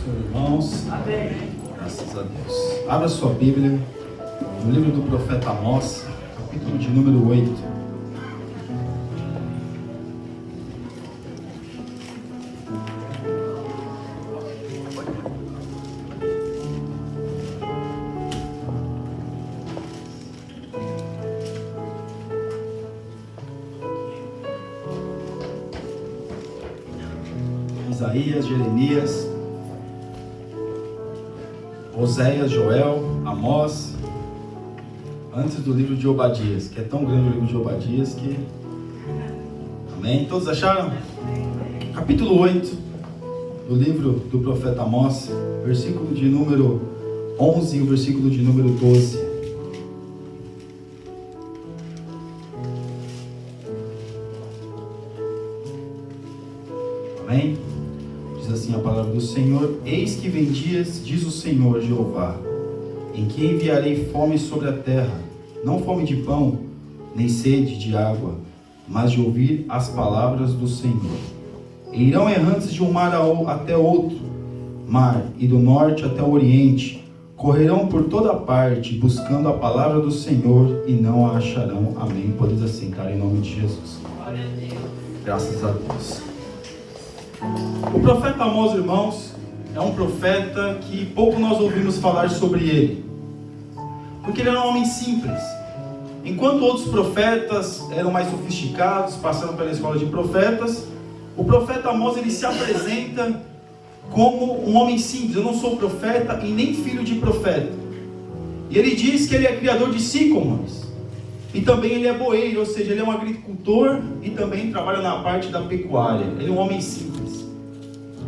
Senhor, irmãos. Amém. Graças a Deus. Abra sua Bíblia no livro do profeta Amós, capítulo de número 8. Isaías, Jeremias, Oséias, Joel, Amós, antes do livro de Obadias, que é tão grande o livro de Obadias que... Amém? Todos acharam? Capítulo 8 do livro do profeta Amós, versículo de número 11 e o versículo de número 12. Amém? Diz assim a palavra do Senhor: Eis que vem dias, diz o Senhor Jeová, em que enviarei fome sobre a terra, não fome de pão, nem sede de água, mas de ouvir as palavras do Senhor. E irão errantes de um mar até outro mar, e do norte até o oriente, correrão por toda parte, buscando a palavra do Senhor, e não a acharão. Amém. Podeis assentar em nome de Jesus. Glória a Deus. Graças a Deus. O profeta Amós, irmãos, é um profeta que pouco nós ouvimos falar sobre ele, porque ele era um homem simples. Enquanto outros profetas eram mais sofisticados, passaram pela escola de profetas, o profeta Amós, ele se apresenta como um homem simples. Eu não sou profeta e nem filho de profeta. E ele diz que ele é criador de sícomores, e também ele é boeiro, ou seja, ele é um agricultor e também trabalha na parte da pecuária. Ele é um homem simples.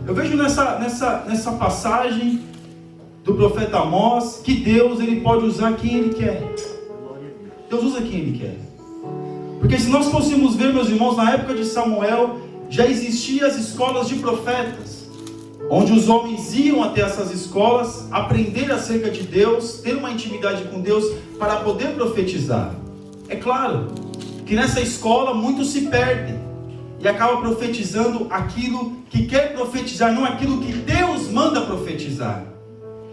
Eu vejo nessa passagem do profeta Amós que Deus, ele pode usar quem ele quer. Deus usa quem ele quer. Porque se nós fôssemos ver, meus irmãos, na época de Samuel já existiam as escolas de profetas, onde os homens iam até essas escolas aprender acerca de Deus, ter uma intimidade com Deus para poder profetizar. É claro que nessa escola muitos se perdem e acabam profetizando aquilo que quer profetizar, não aquilo que Deus manda profetizar.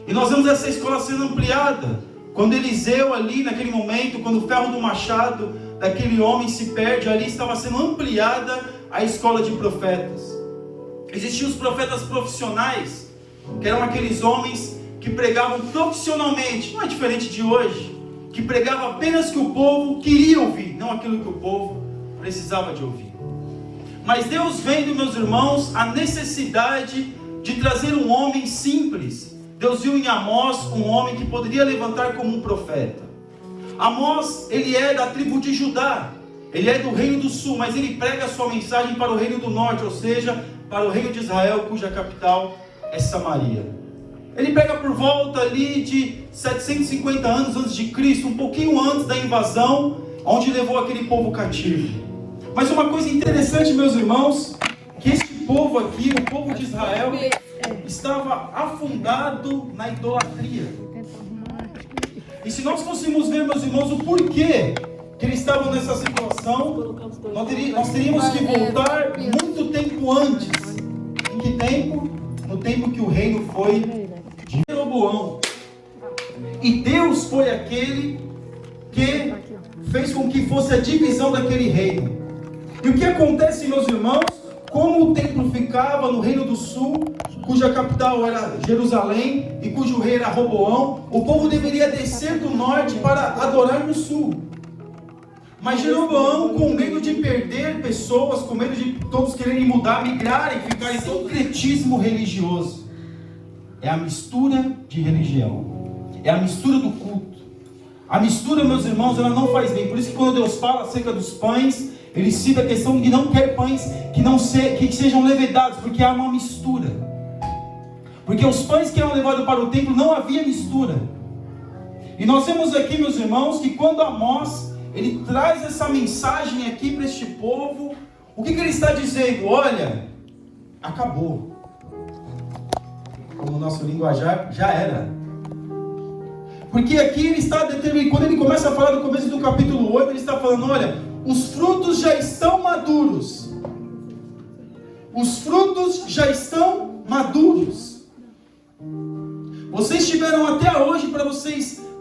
E nós vemos essa escola sendo ampliada quando Eliseu ali naquele momento, quando o ferro do machado daquele homem se perde, ali estava sendo ampliada a escola de profetas. Existiam os profetas profissionais, que eram aqueles homens que pregavam profissionalmente, não é diferente de hoje, que pregava apenas o que o povo queria ouvir, não aquilo que o povo precisava de ouvir. Mas Deus, vendo, meus irmãos, a necessidade de trazer um homem simples, Deus viu em Amós um homem que poderia levantar como um profeta. Amós, ele é da tribo de Judá, ele é do reino do sul, mas ele prega a sua mensagem para o reino do norte, ou seja, para o reino de Israel, cuja capital é Samaria. Ele prega por volta ali de 750 anos antes de Cristo, um pouquinho antes da invasão, onde levou aquele povo cativo. Mas uma coisa interessante, meus irmãos, que este povo aqui, o povo de Israel, estava afundado na idolatria. E se nós fôssemos ver, meus irmãos, o porquê que eles estavam nessa situação, nós teríamos que voltar muito tempo antes. Em que tempo? No tempo que o reino foi de Jeroboão. E Deus foi aquele que fez com que fosse a divisão daquele reino. E o que acontece, meus irmãos? Como o templo ficava no reino do sul, cuja capital era Jerusalém e cujo rei era Roboão, o povo deveria descer do norte para adorar no sul. Mas Jeroboão, com medo de perder pessoas, com medo de todos quererem mudar, migrarem, ficarem sincretismo religioso. É a mistura de religião. É a mistura do culto. A mistura, meus irmãos, ela não faz bem. Por isso que quando Deus fala acerca dos pães, ele cita a questão de não quer pães que sejam levedados, porque há uma mistura. Porque os pães que eram levados para o templo não havia mistura. E nós vemos aqui, meus irmãos, que quando Amós ele traz essa mensagem aqui para este povo, o que ele está dizendo? Olha, acabou. Como o nosso linguajar, já era. Porque aqui ele está determinando, quando ele começa a falar no começo do capítulo 8, ele está falando, olha, os frutos já estão maduros. Os frutos já estão maduros.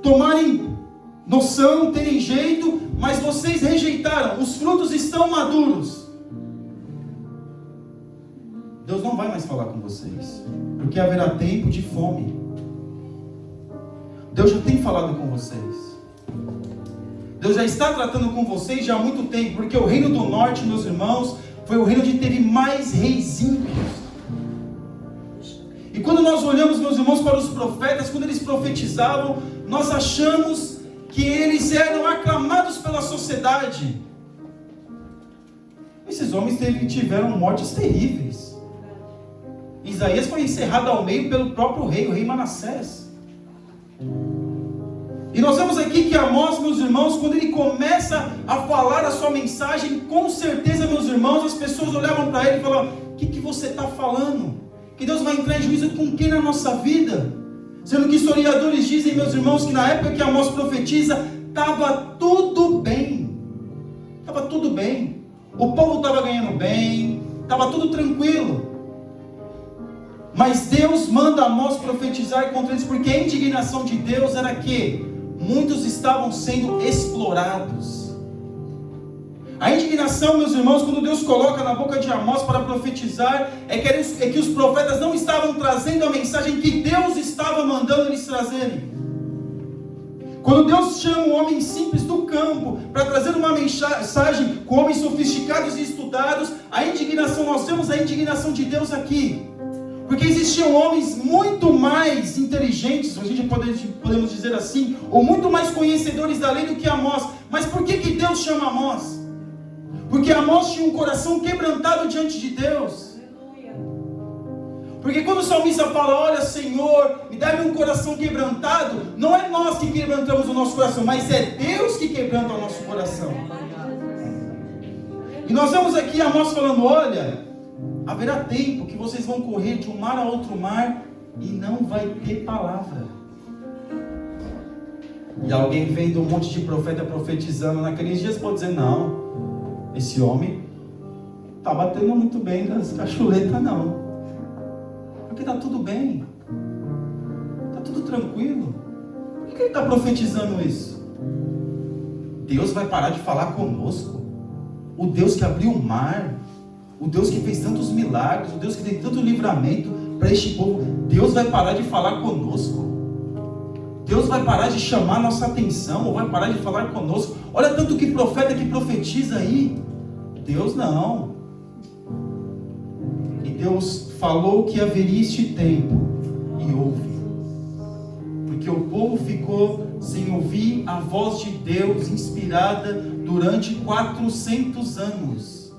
tomarem noção, terem jeito, mas vocês rejeitaram. Os frutos estão maduros. Deus não vai mais falar com vocês, porque haverá tempo de fome. Deus já tem falado com vocês. Deus já está tratando com vocês já há muito tempo, porque o reino do norte, meus irmãos, foi o reino onde teve mais reis ímpios. E quando nós olhamos, meus irmãos, para os profetas, quando eles profetizavam, nós achamos que eles eram aclamados pela sociedade. Esses homens tiveram mortes terríveis. Isaías foi encerrado ao meio pelo próprio rei, o rei Manassés. E nós vemos aqui que Amós, meus irmãos, quando ele começa a falar a sua mensagem, com certeza, meus irmãos, as pessoas olhavam para ele e falavam: o que você está falando? Que Deus vai entrar em juízo com quem na nossa vida? Sendo que historiadores dizem, meus irmãos, que na época que Amós profetiza, estava tudo bem. Estava tudo bem. O povo estava ganhando bem, estava tudo tranquilo. Mas Deus manda Amós profetizar contra eles, porque a indignação de Deus era que muitos estavam sendo explorados. A indignação, meus irmãos, quando Deus coloca na boca de Amós para profetizar, é que os profetas não estavam trazendo a mensagem que Deus estava mandando eles trazerem. Quando Deus chama um homem simples do campo para trazer uma mensagem com homens sofisticados e estudados, a indignação, nós temos a indignação de Deus aqui. Porque existiam homens muito mais inteligentes, a gente podemos dizer assim, ou muito mais conhecedores da lei do que Amós. Mas por que Deus chama Amós? Porque Amós tinha um coração quebrantado diante de Deus. Porque quando o salmista fala: olha, Senhor, me dá-me um coração quebrantado, não é nós que quebrantamos o nosso coração, mas é Deus que quebranta o nosso coração. E nós vemos aqui Amós falando: olha, haverá tempo que vocês vão correr de um mar a outro mar e não vai ter palavra. E alguém vendo um monte de profeta profetizando naqueles dias pode dizer: não, esse homem está batendo muito bem das cachuletas, não. Porque está tudo bem, está tudo tranquilo. Por que ele está profetizando isso? Deus vai parar de falar conosco? O Deus que abriu o mar, o Deus que fez tantos milagres, o Deus que tem tanto livramento para este povo, Deus vai parar de falar conosco? Deus vai parar de chamar nossa atenção, ou vai parar de falar conosco? Olha tanto que profeta que profetiza aí. Deus não. E Deus falou que haveria este tempo, e houve. Porque o povo ficou sem ouvir a voz de Deus inspirada durante 400 anos.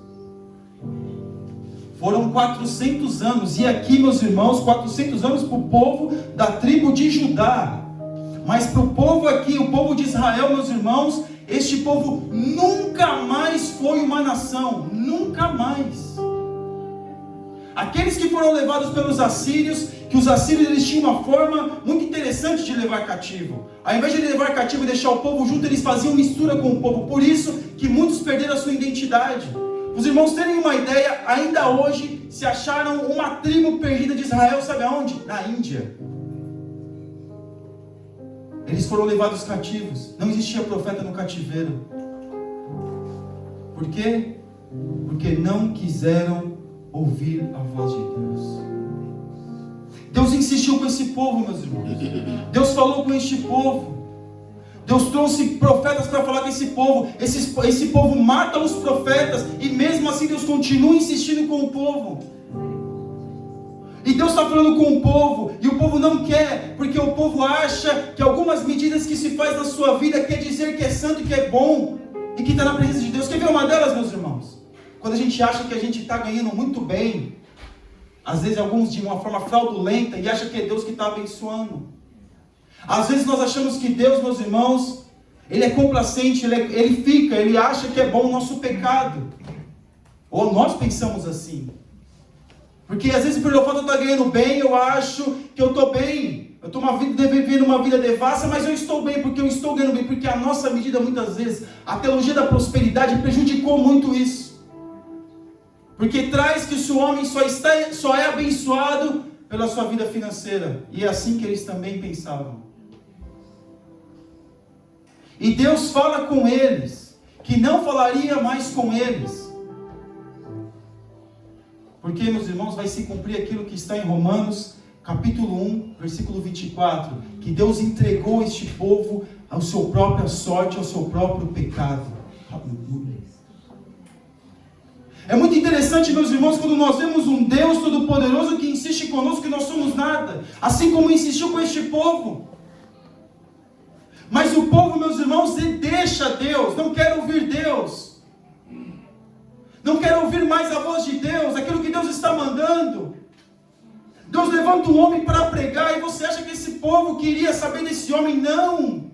Foram 400 anos, e aqui, meus irmãos, 400 anos para o povo da tribo de Judá. Mas para o povo aqui, o povo de Israel, meus irmãos, este povo nunca mais foi uma nação, nunca mais. Aqueles que foram levados pelos assírios, que os assírios eles tinham uma forma muito interessante de levar cativo. Ao invés de levar cativo e deixar o povo junto, eles faziam mistura com o povo. Por isso que muitos perderam a sua identidade. Os irmãos terem uma ideia, ainda hoje se acharam uma tribo perdida de Israel, sabe aonde? Na Índia. Eles foram levados cativos. Não existia profeta no cativeiro. Por quê? Porque não quiseram ouvir a voz de Deus. Deus insistiu com esse povo, meus irmãos. Deus falou com este povo. Deus trouxe profetas para falar com esse povo. Esse povo mata os profetas. E mesmo assim Deus continua insistindo com o povo. E Deus está falando com o povo, e o povo não quer, porque o povo acha que algumas medidas que se faz na sua vida quer dizer que é santo, que é bom, e que está na presença de Deus. Quer ver uma delas, meus irmãos? Quando a gente acha que a gente está ganhando muito bem, às vezes alguns de uma forma fraudulenta, e acha que é Deus que está abençoando. Às vezes nós achamos que Deus, meus irmãos, Ele é complacente, Ele acha que é bom o nosso pecado. Ou nós pensamos assim. Porque às vezes, pelo fato de eu estar ganhando bem, eu acho que eu estou bem. Eu estou vivendo uma vida devassa, mas eu estou bem, porque eu estou ganhando bem. Porque a nossa medida, muitas vezes, a teologia da prosperidade prejudicou muito isso. Porque traz que o homem só é abençoado pela sua vida financeira. E é assim que eles também pensavam. E Deus fala com eles, que não falaria mais com eles. Porque, meus irmãos, vai se cumprir aquilo que está em Romanos, capítulo 1, versículo 24. Que Deus entregou este povo à sua própria sorte, ao seu próprio pecado. Aleluia. É muito interessante, meus irmãos, quando nós vemos um Deus Todo-Poderoso que insiste conosco que nós somos nada. Assim como insistiu com este povo. Mas o povo, meus irmãos, deixa Deus, não quer ouvir Deus. Não quer ouvir mais a voz de Deus, aquilo que Deus está mandando. Deus levanta um homem para pregar e você acha que esse povo queria saber desse homem? Não.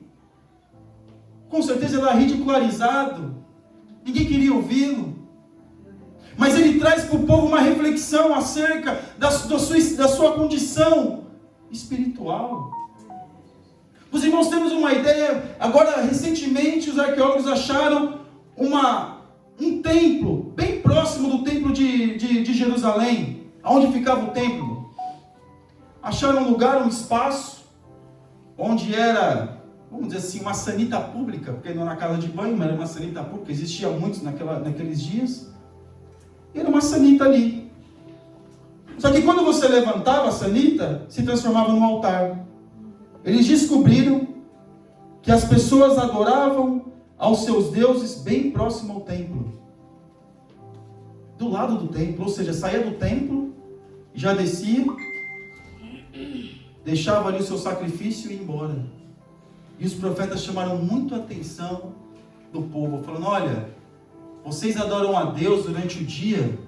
Com certeza ele era ridicularizado. Ninguém queria ouvi-lo. Mas ele traz para o povo uma reflexão acerca da sua condição espiritual. Os irmãos, temos uma ideia. Agora, recentemente, os arqueólogos acharam um templo, bem próximo do templo de Jerusalém, onde ficava o templo. Acharam um lugar, um espaço, onde era, vamos dizer assim, uma sanita pública, porque não era casa de banho, mas era uma sanita pública, existia muitos naqueles dias. E era uma sanita ali. Só que quando você levantava a sanita, se transformava num altar. Eles descobriram que as pessoas adoravam aos seus deuses bem próximo ao templo. Do lado do templo, ou seja, saía do templo, já descia, deixava ali o seu sacrifício e ia embora. E os profetas chamaram muito a atenção do povo, falando: olha, vocês adoram a Deus durante o dia,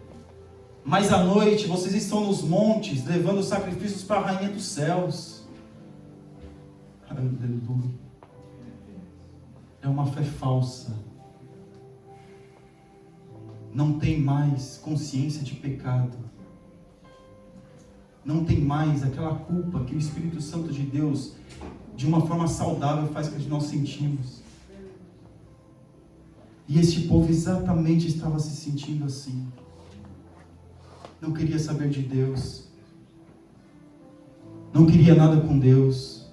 mas à noite vocês estão nos montes, levando sacrifícios para a rainha dos céus. Aleluia. É uma fé falsa. Não tem mais consciência de pecado. Não tem mais aquela culpa que o Espírito Santo de Deus, de uma forma saudável, faz com que nós sentimos. E este povo exatamente estava se sentindo assim. Não queria saber de Deus. Não queria nada com Deus.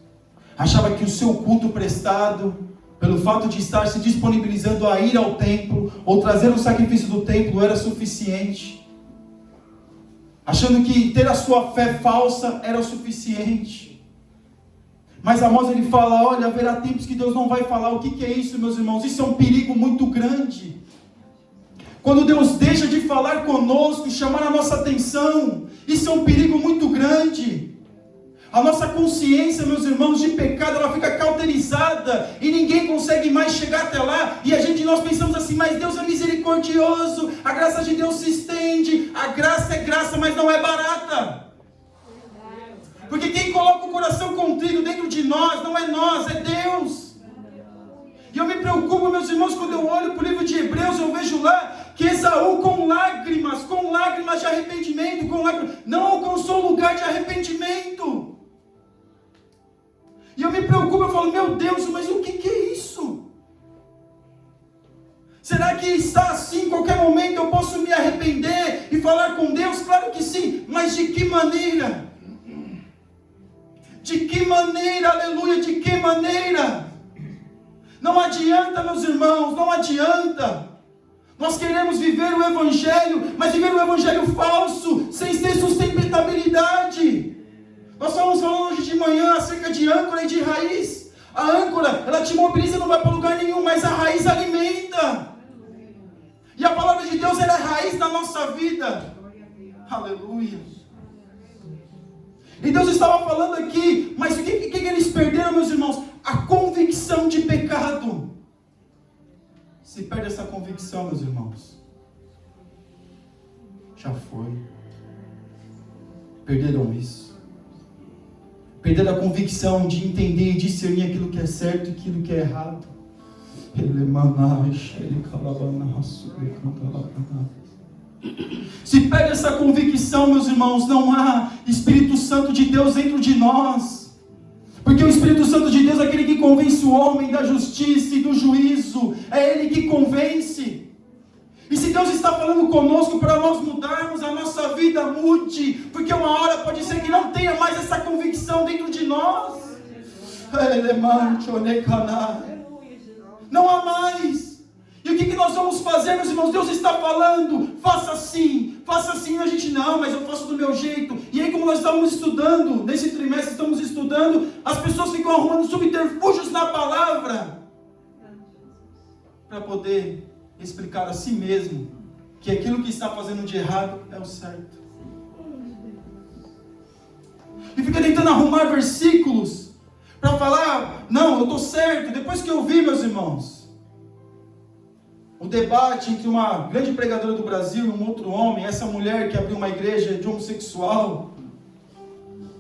Achava que o seu culto prestado, pelo fato de estar se disponibilizando a ir ao templo, ou trazer o sacrifício do templo, era suficiente. Achando que ter a sua fé falsa era o suficiente. Mas Amós ele fala: olha, haverá tempos que Deus não vai falar. O que é isso, meus irmãos? Isso é um perigo muito grande. Quando Deus deixa de falar conosco, chamar a nossa atenção, isso é um perigo muito grande. A nossa consciência, meus irmãos, de pecado, ela fica cauterizada e ninguém consegue mais chegar até lá. E nós pensamos assim: mas Deus é misericordioso, a graça de Deus se estende. A graça é graça, mas não é barata. Porque quem coloca o coração contrito dentro de nós, não é nós, é Deus. E eu me preocupo, meus irmãos, quando eu olho para o livro de Hebreus, eu vejo lá que Esaú com lágrimas de arrependimento, não alcançou o lugar de arrependimento. E eu me preocupo, eu falo: meu Deus, mas o que é isso? Será que está assim, em qualquer momento eu posso me arrepender e falar com Deus? Claro que sim, mas de que maneira? De que maneira, aleluia, de que maneira? Não adianta, meus irmãos, não adianta. Nós queremos viver o Evangelho, mas viver o Evangelho falso, sem ter sustentabilidade. Nós estamos falando hoje de manhã acerca de âncora e de raiz. A âncora, ela te mobiliza, não vai para lugar nenhum, mas a raiz alimenta. E a palavra de Deus, ela é raiz na nossa vida. Aleluia. E Deus estava falando aqui, mas o que eles perderam, meus irmãos? A convicção de pecado. Se perde essa convicção, meus irmãos, já foi. Perderam isso. Perderam a convicção de entender e discernir aquilo que é certo e aquilo que é errado. Se perde essa convicção, meus irmãos, não há Espírito Santo de Deus dentro de nós. Porque o Espírito Santo de Deus é aquele que convence o homem da justiça e do juízo. É Ele que convence. E se Deus está falando conosco para nós mudarmos, a nossa vida mude. Porque uma hora pode ser que não tenha mais essa convicção dentro de nós. Não há mais. E o que nós vamos fazer, meus irmãos? Deus está falando, faça assim. A gente, não, mas eu faço do meu jeito. E aí, como nós estávamos estudando, nesse trimestre estamos estudando, as pessoas ficam arrumando subterfúgios na palavra, para poder explicar a si mesmo, que aquilo que está fazendo de errado é o certo. E fica tentando arrumar versículos, para falar, não, eu estou certo. Depois que eu vi, meus irmãos, o debate entre uma grande pregadora do Brasil e um outro homem, essa mulher que abriu uma igreja de homossexual,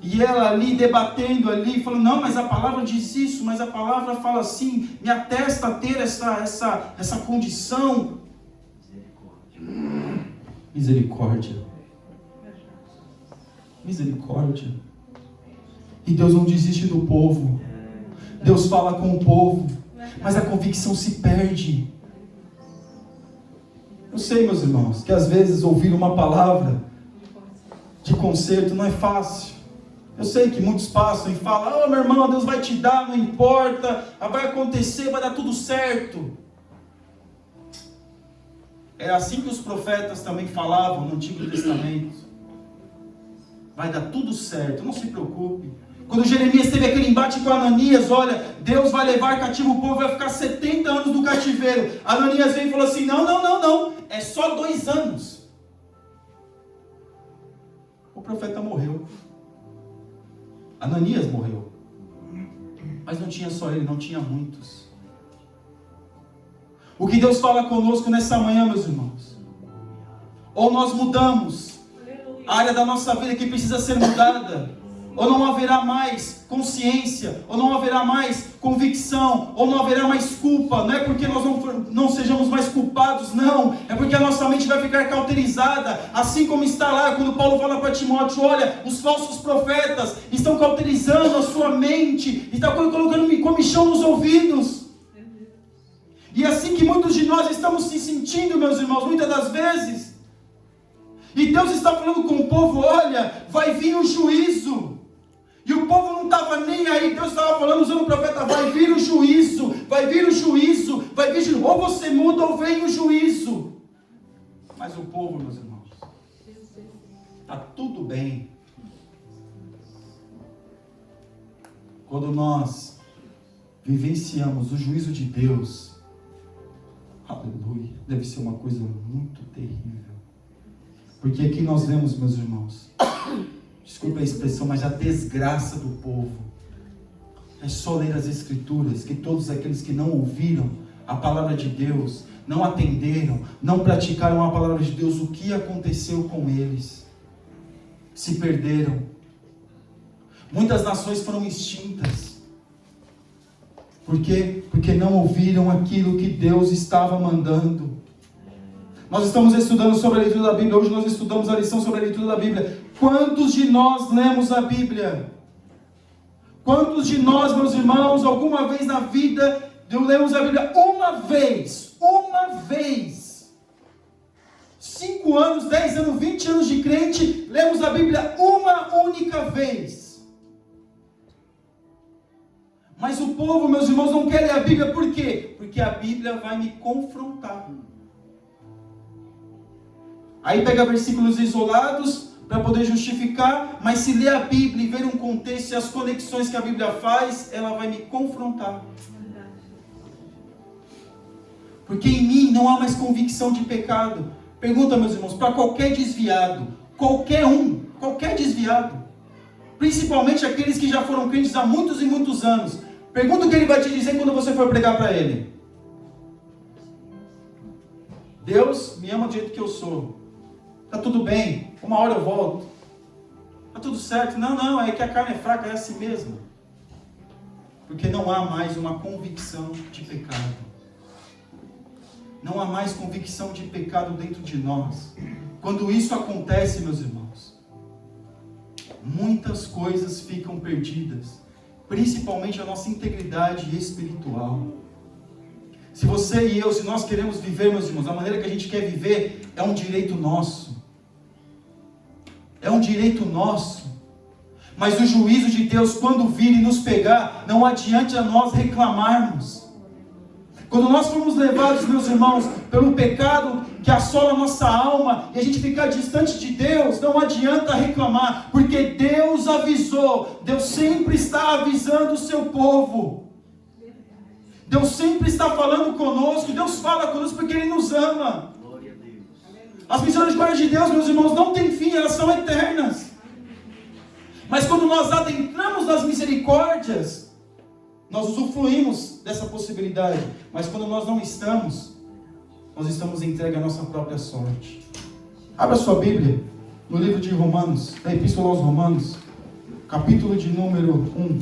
e ela ali debatendo ali, falando, não, mas a palavra diz isso, mas a palavra fala assim, me atesta a ter essa condição. Misericórdia. Misericórdia. E Deus não desiste do povo. Deus fala com o povo, mas a convicção se perde. Eu sei, meus irmãos, que às vezes ouvir uma palavra de conserto não é fácil. Eu sei que muitos passam e falam, meu irmão, Deus vai te dar, não importa, vai acontecer, vai dar tudo certo. Era assim que os profetas também falavam no Antigo Testamento. Vai dar tudo certo, não se preocupe. Quando Jeremias teve aquele embate com Ananias, olha, Deus vai levar cativo o povo, vai ficar 70 anos no cativeiro. Ananias veio e falou assim, não, é só 2 anos. O profeta morreu. Ananias morreu. Mas não tinha só ele, não tinha muitos. O que Deus fala conosco nessa manhã, meus irmãos? Ou nós mudamos a área da nossa vida que precisa ser mudada, ou não haverá mais consciência, ou não haverá mais convicção, ou não haverá mais culpa. Não é porque nós não sejamos mais culpados, não. É porque a nossa mente vai ficar cauterizada, assim como está lá, quando Paulo fala para Timóteo, olha, os falsos profetas estão cauterizando a sua mente, estão colocando comichão nos ouvidos. E assim que muitos de nós estamos se sentindo, meus irmãos, muitas das vezes. E Deus está falando com o povo, olha, vai vir o juízo. E o povo não estava nem aí. Deus estava falando, usando o profeta, vai vir o juízo, vai vir o juízo, vai vir juízo. Ou você muda ou vem o juízo. Mas o povo, meus irmãos, está tudo bem. Quando nós vivenciamos o juízo de Deus, aleluia, deve ser uma coisa muito terrível. Porque aqui nós vemos, meus irmãos, desculpa a expressão, mas a desgraça do povo. É só ler as Escrituras, que todos aqueles que não ouviram a palavra de Deus, não atenderam, não praticaram a palavra de Deus, o que aconteceu com eles? Se perderam. Muitas nações foram extintas. Por quê? Porque não ouviram aquilo que Deus estava mandando. Nós estamos estudando sobre a leitura da Bíblia. Hoje nós estudamos a lição sobre a leitura da Bíblia. Quantos de nós lemos a Bíblia? Quantos de nós, meus irmãos, alguma vez na vida, lemos a Bíblia uma vez? Uma vez. 5 anos, 10 anos, 20 anos de crente, lemos a Bíblia uma única vez. Mas o povo, meus irmãos, não quer ler a Bíblia. Por quê? Porque a Bíblia vai me confrontar. Aí pega versículos isolados para poder justificar, mas se ler a Bíblia e ver um contexto e as conexões que a Bíblia faz, ela vai me confrontar. Porque em mim não há mais convicção de pecado. Pergunta, meus irmãos, para qualquer desviado, qualquer desviado, principalmente aqueles que já foram crentes há muitos e muitos anos, pergunta o que ele vai te dizer quando você for pregar para ele. Deus me ama do jeito que eu sou. Está tudo bem, uma hora eu volto. Está tudo certo. Não, é que a carne é fraca, é assim mesmo. Porque não há mais uma convicção de pecado. Não há mais convicção de pecado dentro de nós. Quando isso acontece, meus irmãos, muitas coisas ficam perdidas. Principalmente a nossa integridade espiritual. Se você e eu, se nós queremos viver, meus irmãos, a maneira que a gente quer viver é um direito nosso. É um direito nosso. Mas o juízo de Deus, quando vir e nos pegar, não adianta a nós reclamarmos. Quando nós formos levados, meus irmãos, pelo pecado que assola a nossa alma, e a gente ficar distante de Deus, não adianta reclamar, porque Deus avisou, Deus sempre está avisando o seu povo. Deus sempre está falando conosco, Deus fala conosco porque Ele nos ama. As misericórdias de Deus, meus irmãos, não têm fim, elas são eternas. Mas quando nós adentramos nas misericórdias, nós usufruímos dessa possibilidade. Mas quando nós não estamos, nós estamos entregues à nossa própria sorte. Abra sua Bíblia no livro de Romanos, na Epístola aos Romanos, capítulo de número 1.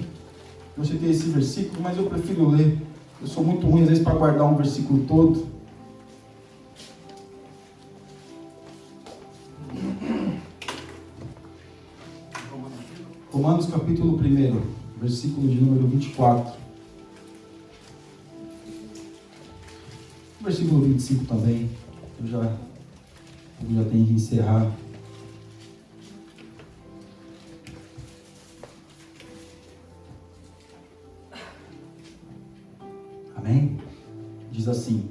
Eu citei esse versículo, mas eu prefiro ler. Eu sou muito ruim às vezes para guardar um versículo todo. Romanos capítulo 1, versículo de número 24. Versículo 25 também. Eu já tenho que encerrar. Amém? Diz assim: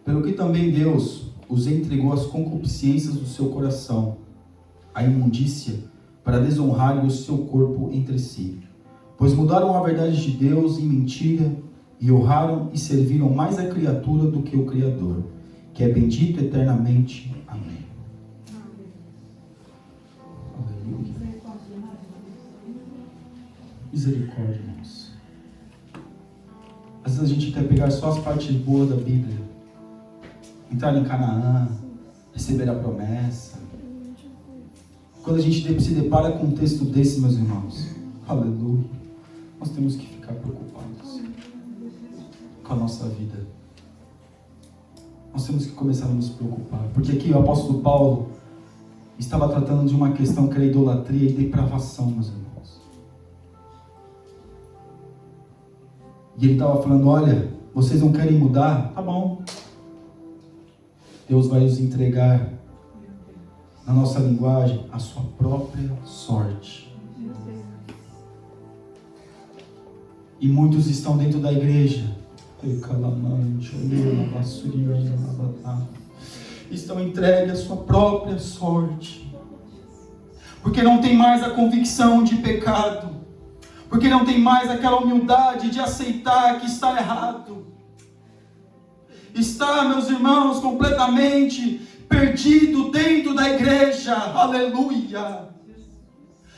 pelo que também Deus os entregou às concupiscências do seu coração, a imundícia, para desonrarem o seu corpo entre si. Pois mudaram a verdade de Deus em mentira, e honraram e serviram mais a criatura do que o Criador, que é bendito eternamente. Amém. Aleluia. Misericórdia, irmãos. Às vezes a gente quer pegar só as partes boas da Bíblia. Entrar em Canaã, receber a promessa. Quando a gente se depara com um texto desse, meus irmãos, aleluia, nós temos que ficar preocupados com a nossa vida. Nós temos que começar a nos preocupar, porque aqui o apóstolo Paulo estava tratando de uma questão que era idolatria e depravação, meus irmãos. E ele estava falando: olha, vocês não querem mudar? Tá bom. Deus vai nos entregar, na nossa linguagem, a sua própria sorte. E muitos estão dentro da igreja, estão entregues à sua própria sorte, porque não tem mais a convicção de pecado, porque não tem mais aquela humildade de aceitar que está errado. Está, meus irmãos, completamente perdido dentro da igreja. Aleluia.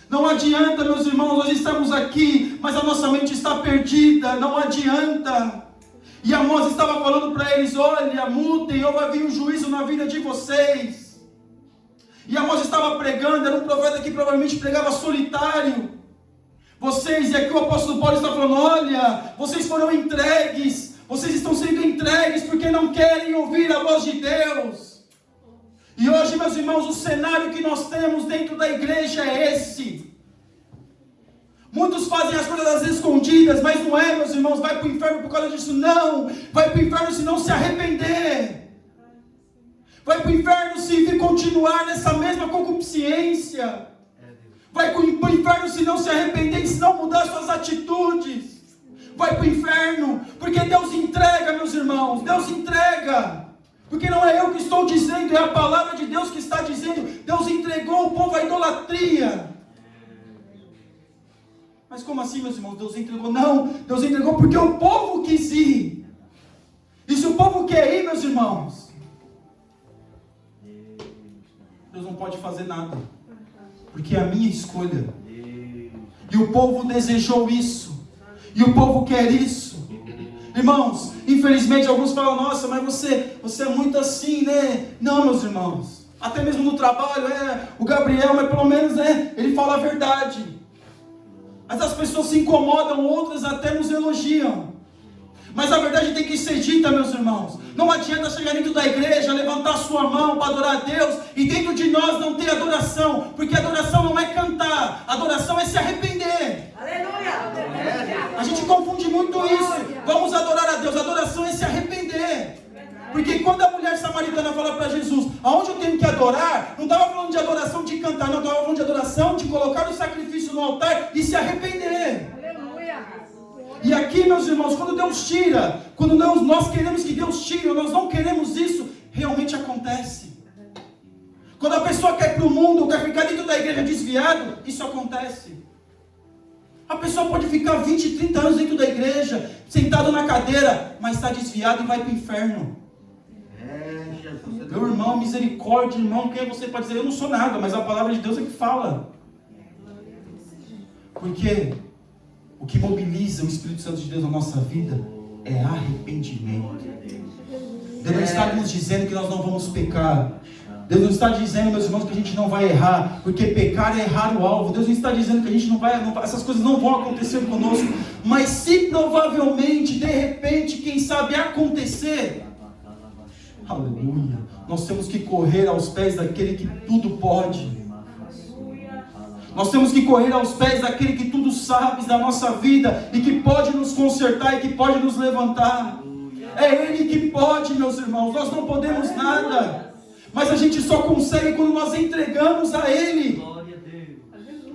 Não adianta, meus irmãos, nós estamos aqui, mas a nossa mente está perdida. Não adianta. E Amós estava falando para eles: olha, mudem, ou vai vir um juízo na vida de vocês. E Amós estava pregando, era um profeta que provavelmente pregava solitário. Vocês, e aqui o apóstolo Paulo está falando: olha, vocês foram entregues, vocês estão sendo entregues porque não querem ouvir a voz de Deus. E hoje, meus irmãos, o cenário que nós temos dentro da igreja é esse. Muitos fazem as coisas às vezes escondidas, mas não é, meus irmãos, vai para o inferno por causa disso. Não, vai para o inferno se não se arrepender. Vai para o inferno se continuar nessa mesma concupiscência. Vai para o inferno se não se arrepender e se não mudar suas atitudes. Vai para o inferno, porque Deus entrega, meus irmãos, Deus entrega. Porque não é eu que estou dizendo, é a palavra de Deus que está dizendo. Deus entregou o povo à idolatria. Mas como assim, meus irmãos? Deus entregou? Não, Deus entregou porque o povo quis ir. E se o povo quer ir, meus irmãos, Deus não pode fazer nada, porque é a minha escolha. E o povo desejou isso, e o povo quer isso. Irmãos, infelizmente alguns falam: nossa, mas você é muito assim, né? Não, meus irmãos, até mesmo no trabalho, o Gabriel, mas pelo menos, ele fala a verdade. Mas as pessoas se incomodam, outras até nos elogiam. Mas a verdade tem que ser dita, meus irmãos. Não adianta chegar dentro da igreja, levantar sua mão para adorar a Deus, e dentro de nós não ter adoração, porque adoração não é cantar, adoração é se arrepender. Aleluia! A gente confunde muito isso. Vamos adorar a Deus, adoração é se arrepender. Porque quando a mulher samaritana fala para Jesus: aonde eu tenho que adorar? Não estava falando de adoração de cantar, não, estava falando de adoração de colocar o sacrifício no altar e se arrepender. Aleluia. E aqui, meus irmãos, quando Deus tira, quando nós queremos que Deus tire, ou nós não queremos isso, realmente acontece. Quando a pessoa quer ir para o mundo, quer ficar dentro da igreja desviado, isso acontece. A pessoa pode ficar 20, 30 anos dentro da igreja, sentado na cadeira, mas está desviado e vai para o inferno. Meu irmão, misericórdia, irmão, quem você pode dizer? Eu não sou nada, mas a palavra de Deus é que fala. Porque o que mobiliza o Espírito Santo de Deus na nossa vida é arrependimento. Deus não está nos dizendo que nós não vamos pecar. Deus não está dizendo, meus irmãos, que a gente não vai errar, porque pecar é errar o alvo. Deus não está dizendo que a gente não vai, essas coisas não vão acontecer conosco. Mas se provavelmente, de repente, quem sabe acontecer, aleluia, nós temos que correr aos pés daquele que tudo pode. Nós temos que correr aos pés daquele que tudo sabe da nossa vida e que pode nos consertar e que pode nos levantar. É Ele que pode, meus irmãos. Nós não podemos nada. Mas a gente só consegue quando nós entregamos a Ele.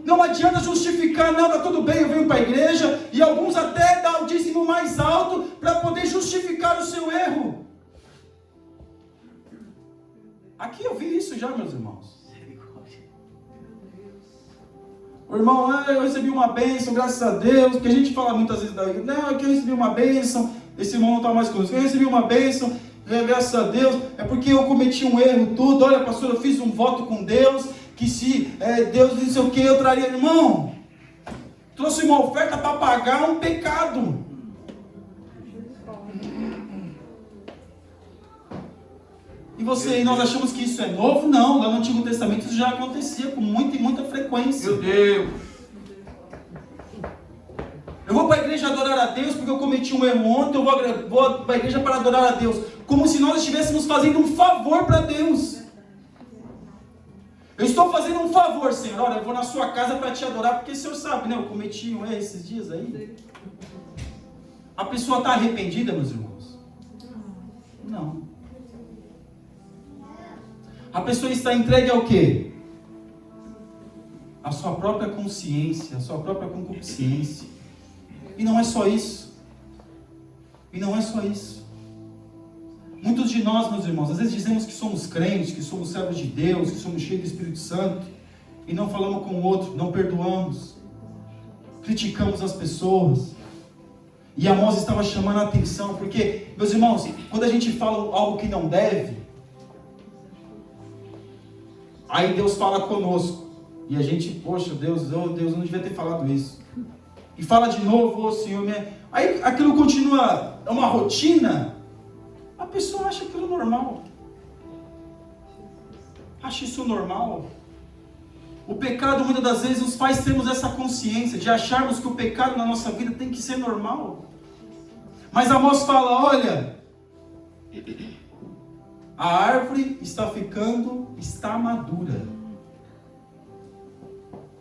Não adianta justificar, não, está tudo bem, eu venho para a igreja, e alguns até dão o dízimo mais alto para poder justificar o seu erro. Aqui eu vi isso já, meus irmãos. O irmão, eu recebi uma bênção, graças a Deus, porque a gente fala muitas vezes da igreja, não, aqui eu recebi uma bênção, esse irmão não está mais conosco, eu recebi uma bênção, graças a Deus, é porque eu cometi um erro, tudo, olha pastor, eu fiz um voto com Deus, que se Deus não sei o que, eu traria, irmão, trouxe uma oferta para pagar um pecado. E nós achamos que isso é novo? Não, lá no Antigo Testamento isso já acontecia com muita e muita frequência. Meu Deus! Eu vou para a igreja adorar a Deus porque eu cometi um erro ontem, eu vou para a igreja para adorar a Deus. Como se nós estivéssemos fazendo um favor para Deus. Eu estou fazendo um favor, Senhor. Olha, eu vou na sua casa para te adorar, porque o Senhor sabe, né? Eu cometi um erro esses dias aí. A pessoa está arrependida, meus irmãos? Não. A pessoa está entregue ao quê? A sua própria consciência, a sua própria concupiscência. E não é só isso. E não é só isso. Muitos de nós, meus irmãos, às vezes dizemos que somos crentes, que somos servos de Deus, que somos cheios do Espírito Santo, e não falamos com o outro, não perdoamos, criticamos as pessoas. E Amós estava chamando a atenção, porque, meus irmãos, quando a gente fala algo que não deve, aí Deus fala conosco. E a gente, poxa, Deus não devia ter falado isso. E fala de novo, ô Senhor, aí aquilo continua, é uma rotina. A pessoa acha aquilo normal. Acha isso normal. O pecado muitas das vezes nos faz termos essa consciência de acharmos que o pecado na nossa vida tem que ser normal. Mas Amós fala, olha, a árvore está madura.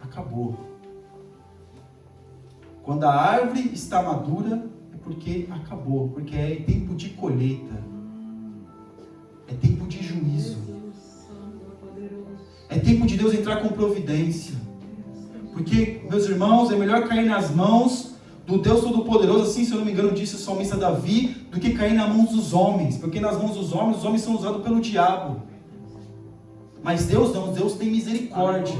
Acabou. Quando a árvore está madura, é porque acabou, porque é tempo de colheita. É tempo de juízo. É tempo de Deus entrar com providência. Porque, meus irmãos, é melhor cair nas mãos do Deus Todo-Poderoso, assim, se eu não me engano, disse o salmista Davi, do que cair nas mãos dos homens. Porque nas mãos dos homens, os homens são usados pelo diabo. Mas Deus não, Deus tem misericórdia.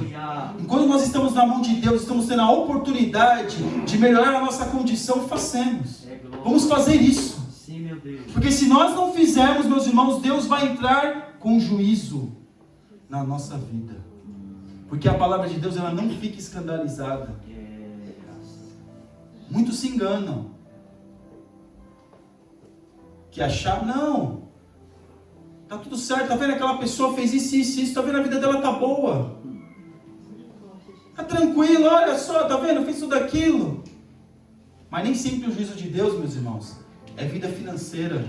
Enquanto nós estamos na mão de Deus, estamos tendo a oportunidade de melhorar a nossa condição, façamos. Vamos fazer isso. Porque se nós não fizermos, meus irmãos, Deus vai entrar com juízo na nossa vida. Porque a palavra de Deus, ela não fica escandalizada. Muitos se enganam. Que achar, não. Tá tudo certo, tá vendo? Aquela pessoa fez isso, tá vendo? A vida dela tá boa. Tá tranquilo, olha só, tá vendo? Fez tudo aquilo. Mas nem sempre o juízo de Deus, meus irmãos, é vida financeira.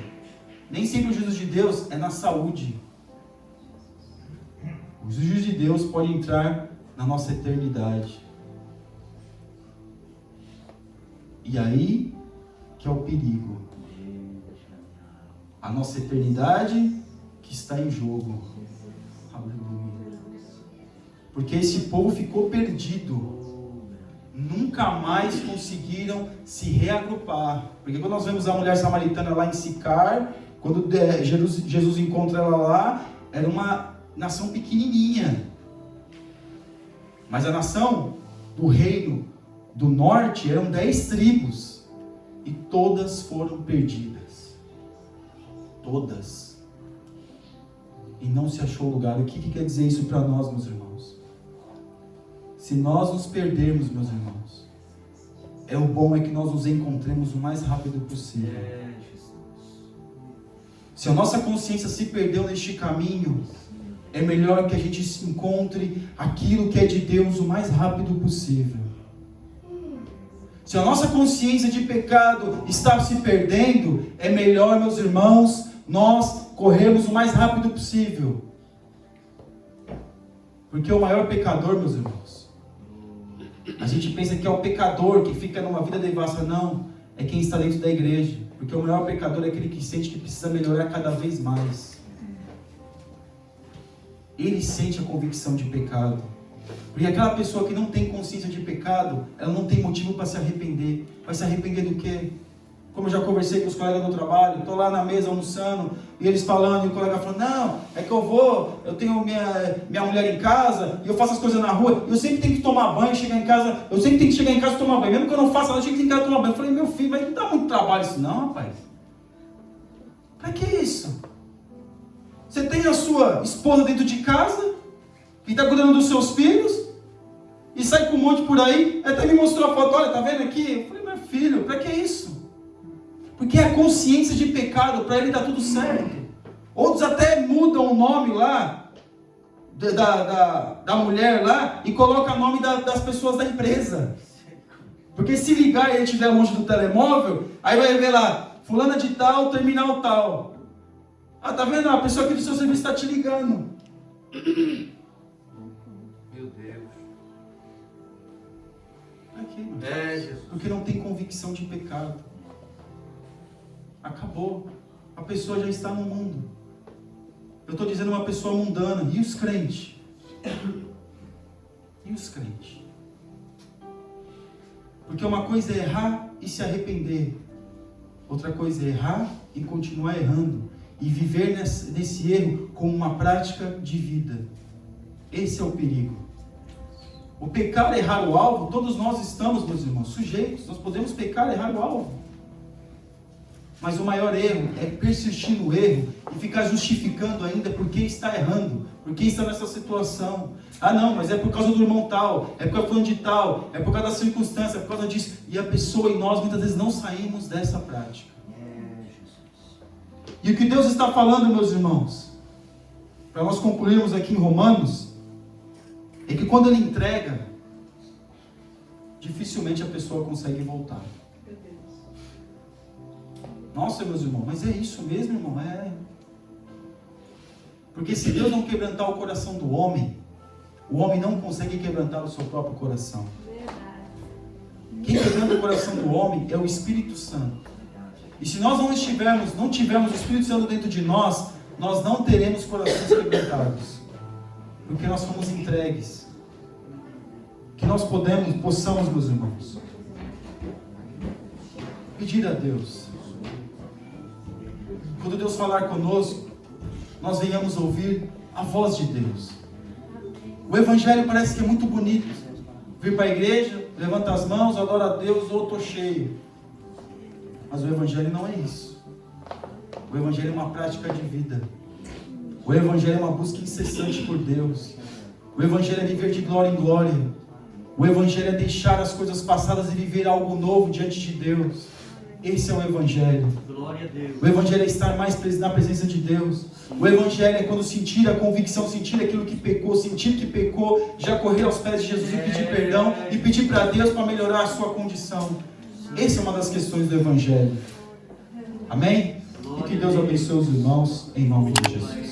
Nem sempre o juízo de Deus é na saúde. O juízo de Deus pode entrar na nossa eternidade. E aí que é o perigo. A nossa eternidade que está em jogo. Aleluia. Porque esse povo ficou perdido. nunca mais conseguiram se reagrupar. Porque quando nós vemos a mulher samaritana lá em Sicar, quando Jesus encontra ela lá, era uma nação pequenininha. Mas a nação do reino do norte eram 10 tribos. E todas foram perdidas. Todas. E não se achou lugar. O que quer dizer isso para nós, meus irmãos? Se nós nos perdermos, meus irmãos, o bom é que nós nos encontremos o mais rápido possível. Se a nossa consciência se perdeu neste caminho, é melhor que a gente se encontre aquilo que é de Deus o mais rápido possível. Se a nossa consciência de pecado está se perdendo, é melhor, meus irmãos, nós corrermos o mais rápido possível. Porque o maior pecador, meus irmãos, a gente pensa que é o pecador que fica numa vida devassa. Não, é quem está dentro da igreja. Porque o maior pecador é aquele que sente que precisa melhorar cada vez mais. Ele sente a convicção de pecado. Porque aquela pessoa que não tem consciência de pecado, ela não tem motivo para se arrepender. Vai se arrepender do quê? Como eu já conversei com os colegas do trabalho, estou lá na mesa almoçando, e eles falando, e o colega falando, não, é que eu tenho minha mulher em casa, e eu faço as coisas na rua, e eu sempre tenho que tomar banho, chegar em casa, eu sempre tenho que chegar em casa e tomar banho, mesmo que eu não faça nada, eu chego em casa e tomar banho. Eu falei, meu filho, mas não dá muito trabalho isso não, rapaz. Para que isso? Você tem a sua esposa dentro de casa, que está cuidando dos seus filhos, e sai com um monte por aí, até me mostrou a foto, olha, tá vendo aqui? Eu falei, meu filho, para que isso? Porque a consciência de pecado, para ele está tudo certo. Outros até mudam o nome lá, da mulher lá, e colocam o nome das pessoas da empresa. Porque se ligar e ele estiver longe do telemóvel, aí vai ver lá, fulana de tal, terminal tal. Ah, tá vendo? A pessoa aqui do seu serviço está te ligando. Meu Deus. Aqui, mano. Jesus. Porque não tem convicção de pecado. Acabou. A pessoa já está no mundo. Eu estou dizendo uma pessoa mundana. E os crentes? E os crentes? Porque uma coisa é errar e se arrepender. Outra coisa é errar e continuar errando. E viver nesse erro como uma prática de vida. Esse é o perigo. O pecar, errar o alvo, todos nós estamos, meus irmãos, sujeitos. Nós podemos pecar, errar o alvo. Mas o maior erro é persistir no erro e ficar justificando ainda por que está errando, por que está nessa situação. Ah não, mas é por causa do irmão tal, é por causa do fulano de tal, é por causa da circunstância, é por causa disso. E a pessoa e nós muitas vezes não saímos dessa prática. E o que Deus está falando, meus irmãos, para nós concluirmos aqui em Romanos, é que quando Ele entrega, dificilmente a pessoa consegue voltar. Nossa, meus irmãos, mas é isso mesmo, irmão? É. Porque se Deus não quebrantar o coração do homem, o homem não consegue quebrantar o seu próprio coração. Quem quebranta o coração do homem é o Espírito Santo. E se nós não tivermos o Espírito Santo dentro de nós, nós não teremos corações quebrantados. Porque nós fomos entregues. Que nós possamos, meus irmãos, pedir a Deus. Quando Deus falar conosco, nós venhamos ouvir a voz de Deus. O Evangelho parece que é muito bonito. Vir para a igreja, levanta as mãos, adora a Deus, ou estou cheio. Mas o Evangelho não é isso. O Evangelho é uma prática de vida. O Evangelho é uma busca incessante por Deus. O Evangelho é viver de glória em glória. O Evangelho é deixar as coisas passadas e viver algo novo diante de Deus. Esse é o Evangelho. Glória a Deus. O Evangelho é estar mais na presença de Deus. O Evangelho é quando sentir a convicção, sentir aquilo que pecou, sentir que pecou, já correr aos pés de Jesus e pedir perdão e pedir para Deus para melhorar a sua condição. Essa é uma das questões do Evangelho. Amém? E que Deus abençoe os irmãos em nome de Jesus.